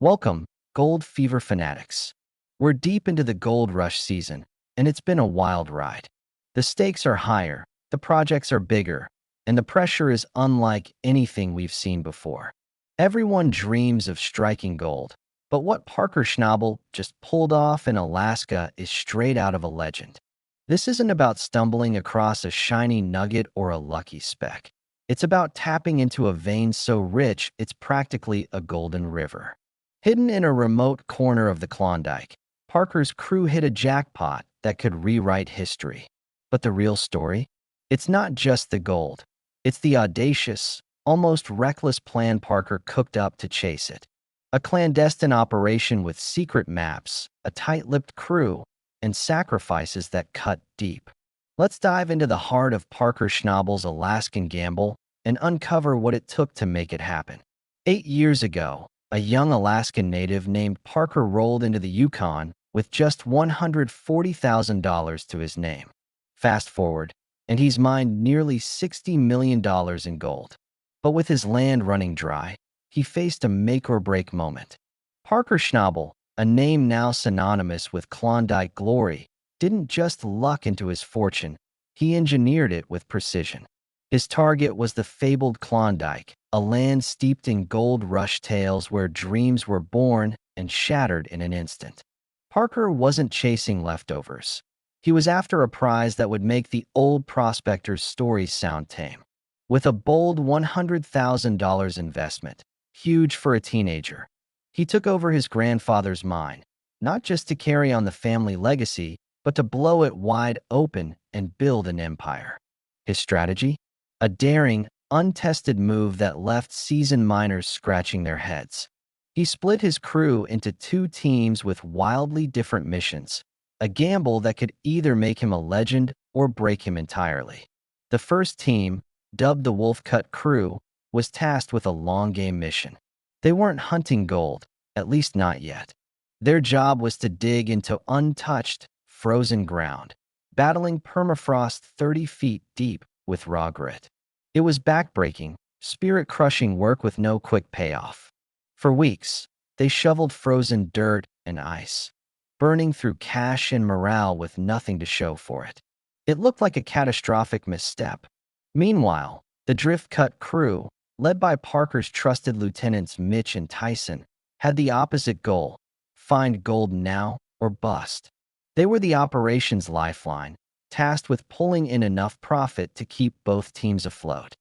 Welcome, gold fever fanatics. We're deep into the gold rush season, and it's been a wild ride. The stakes are higher, the projects are bigger, and the pressure is unlike anything we've seen before. Everyone dreams of striking gold, but what Parker Schnabel just pulled off in Alaska is straight out of a legend. This isn't about stumbling across a shiny nugget or a lucky speck. It's about tapping into a vein so rich it's practically a golden river. Hidden in a remote corner of the Klondike, Parker's crew hit a jackpot that could rewrite history. But the real story? It's not just the gold. It's the audacious, almost reckless plan Parker cooked up to chase it. A clandestine operation with secret maps, a tight-lipped crew, and sacrifices that cut deep. Let's dive into the heart of Parker Schnabel's Alaskan gamble and uncover what it took to make it happen. 8 years ago, a young Alaskan native named Parker rolled into the Yukon with just $140,000 to his name. Fast forward, and he's mined nearly $60 million in gold. But with his land running dry, he faced a make-or-break moment. Parker Schnabel, a name now synonymous with Klondike glory, didn't just luck into his fortune, he engineered it with precision. His target was the fabled Klondike, a land steeped in gold rush tales where dreams were born and shattered in an instant. Parker wasn't chasing leftovers. He was after a prize that would make the old prospector's stories sound tame. With a bold $100,000 investment, huge for a teenager, he took over his grandfather's mine, not just to carry on the family legacy, but to blow it wide open and build an empire. His strategy? A daring, untested move that left seasoned miners scratching their heads. He split his crew into two teams with wildly different missions, a gamble that could either make him a legend or break him entirely. The first team, dubbed the Wolf Cut Crew, was tasked with a long-game mission. They weren't hunting gold, at least not yet. Their job was to dig into untouched, frozen ground, battling permafrost 30 feet deep with raw grit. It was backbreaking, spirit-crushing work with no quick payoff. For weeks, they shoveled frozen dirt and ice, burning through cash and morale with nothing to show for it. It looked like a catastrophic misstep. Meanwhile, the Drift Cut crew, led by Parker's trusted lieutenants Mitch and Tyson, had the opposite goal: find gold now or bust. They were the operation's lifeline, tasked with pulling in enough profit to keep both teams afloat.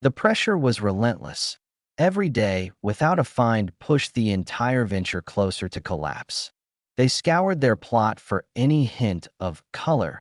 The pressure was relentless. Every day, without a find, pushed the entire venture closer to collapse. They scoured their plot for any hint of color,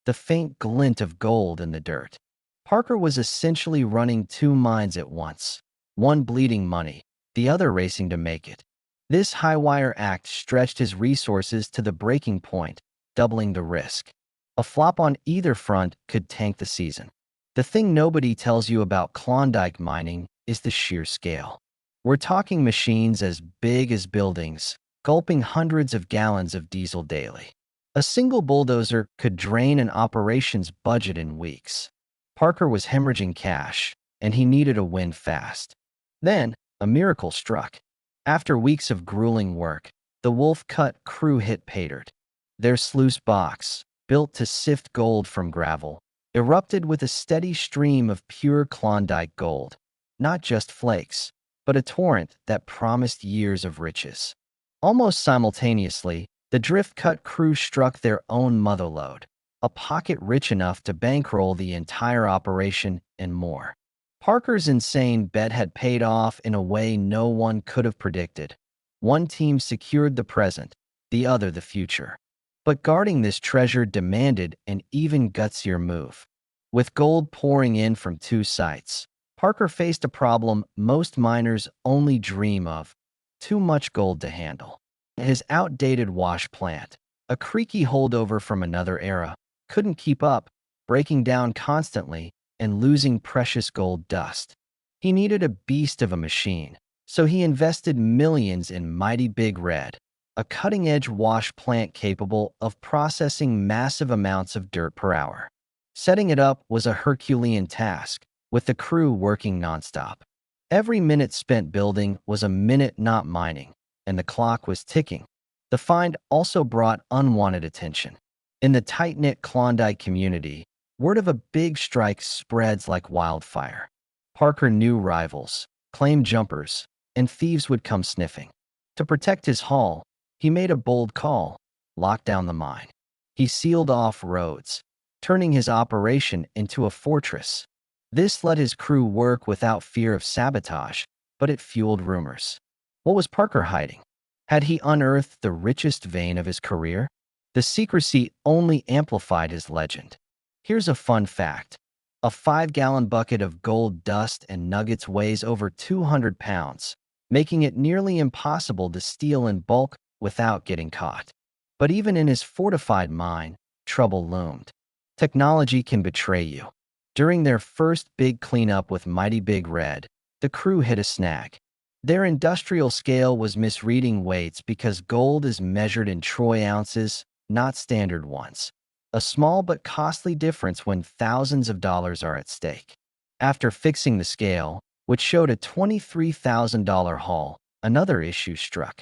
the faint glint of gold in the dirt. Parker was essentially running two mines at once, one bleeding money, the other racing to make it. This high-wire act stretched his resources to the breaking point, doubling the risk. A flop on either front could tank the season. The thing nobody tells you about Klondike mining is the sheer scale. We're talking machines as big as buildings, gulping hundreds of gallons of diesel daily. A single bulldozer could drain an operation's budget in weeks. Parker was hemorrhaging cash, and he needed a win fast. Then, a miracle struck. After weeks of grueling work, the Wolf Cut crew hit pay dirt. Their sluice box, built to sift gold from gravel, erupted with a steady stream of pure Klondike gold. Not just flakes, but a torrent that promised years of riches. Almost simultaneously, the Drift Cut crew struck their own motherlode, a pocket rich enough to bankroll the entire operation and more. Parker's insane bet had paid off in a way no one could have predicted. One team secured the present, the other the future. But guarding this treasure demanded an even gutsier move. With gold pouring in from two sites, Parker faced a problem most miners only dream of: too much gold to handle. His outdated wash plant, a creaky holdover from another era, couldn't keep up, breaking down constantly and losing precious gold dust. He needed a beast of a machine, so he invested millions in Mighty Big Red, a cutting-edge wash plant capable of processing massive amounts of dirt per hour. Setting it up was a Herculean task, with the crew working nonstop. Every minute spent building was a minute not mining, and the clock was ticking. The find also brought unwanted attention. In the tight-knit Klondike community, word of a big strike spreads like wildfire. Parker knew rivals, claim jumpers, and thieves would come sniffing. To protect his haul, he made a bold call: lock down the mine. He sealed off roads, turning his operation into a fortress. This let his crew work without fear of sabotage, but it fueled rumors. What was Parker hiding? Had he unearthed the richest vein of his career? The secrecy only amplified his legend. Here's a fun fact. A 5-gallon bucket of gold dust and nuggets weighs over 200 pounds, making it nearly impossible to steal in bulk without getting caught. But even in his fortified mine, trouble loomed. Technology can betray you. During their first big cleanup with Mighty Big Red, the crew hit a snag. Their industrial scale was misreading weights because gold is measured in troy ounces, not standard ones. A small but costly difference when thousands of dollars are at stake. After fixing the scale, which showed a $23,000 haul, another issue struck.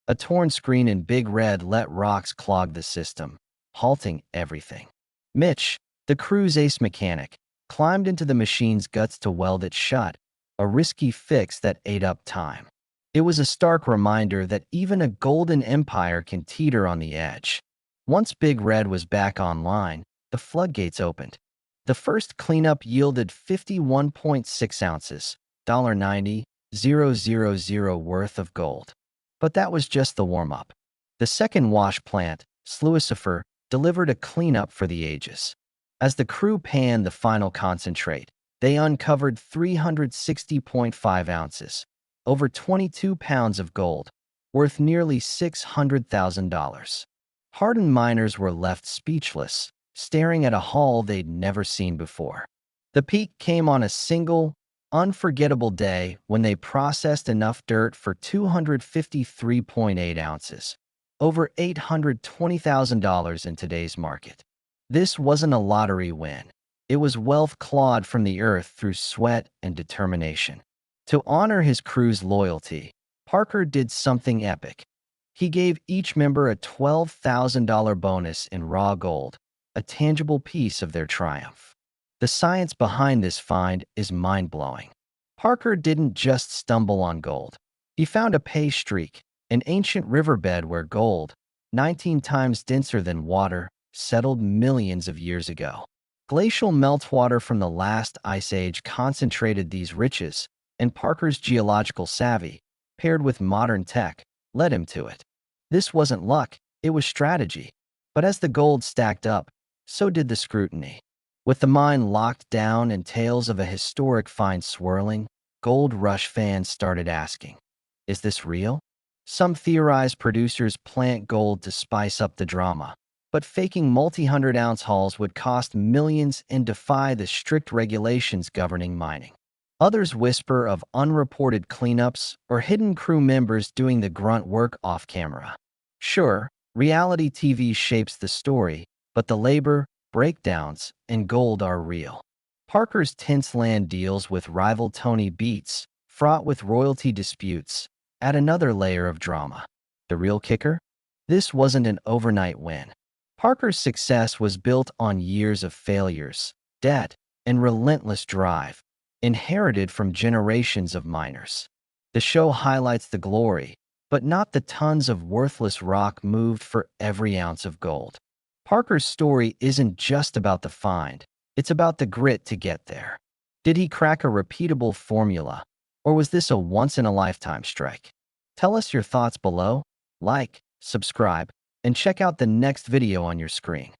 A torn screen in Big Red let rocks clog the system, halting everything. Mitch, the crew's ace mechanic, climbed into the machine's guts to weld it shut, a risky fix that ate up time. It was a stark reminder that even a golden empire can teeter on the edge. Once Big Red was back online, the floodgates opened. The first cleanup yielded 51.6 ounces, $90,000 worth of gold. But that was just the warm-up. The second wash plant, Sluicifer, delivered a cleanup for the ages. As the crew panned the final concentrate, they uncovered 360.5 ounces, over 22 pounds of gold, worth nearly $600,000. Hardened miners were left speechless, staring at a haul they'd never seen before. The peak came on a single, unforgettable day when they processed enough dirt for 253.8 ounces, over $820,000 in today's market. This wasn't a lottery win. It was wealth clawed from the earth through sweat and determination. To honor his crew's loyalty, Parker did something epic. He gave each member a $12,000 bonus in raw gold, a tangible piece of their triumph. The science behind this find is mind-blowing. Parker didn't just stumble on gold. He found a pay streak, an ancient riverbed where gold, 19 times denser than water, settled millions of years ago. Glacial meltwater from the last ice age concentrated these riches, and Parker's geological savvy, paired with modern tech, led him to it. This wasn't luck, it was strategy. But as the gold stacked up, so did the scrutiny. With the mine locked down and tales of a historic find swirling, Gold Rush fans started asking, is this real? Some theorized producers plant gold to spice up the drama, but faking multi-hundred-ounce hauls would cost millions and defy the strict regulations governing mining. Others whisper of unreported cleanups or hidden crew members doing the grunt work off-camera. Sure, reality TV shapes the story, but the labor, breakdowns, and gold are real. Parker's tense land deals with rival Tony Beats, fraught with royalty disputes, add another layer of drama. The real kicker? This wasn't an overnight win. Parker's success was built on years of failures, debt, and relentless drive, inherited from generations of miners. The show highlights the glory, but not the tons of worthless rock moved for every ounce of gold. Parker's story isn't just about the find, it's about the grit to get there. Did he crack a repeatable formula, or was this a once-in-a-lifetime strike? Tell us your thoughts below, like, subscribe, and check out the next video on your screen.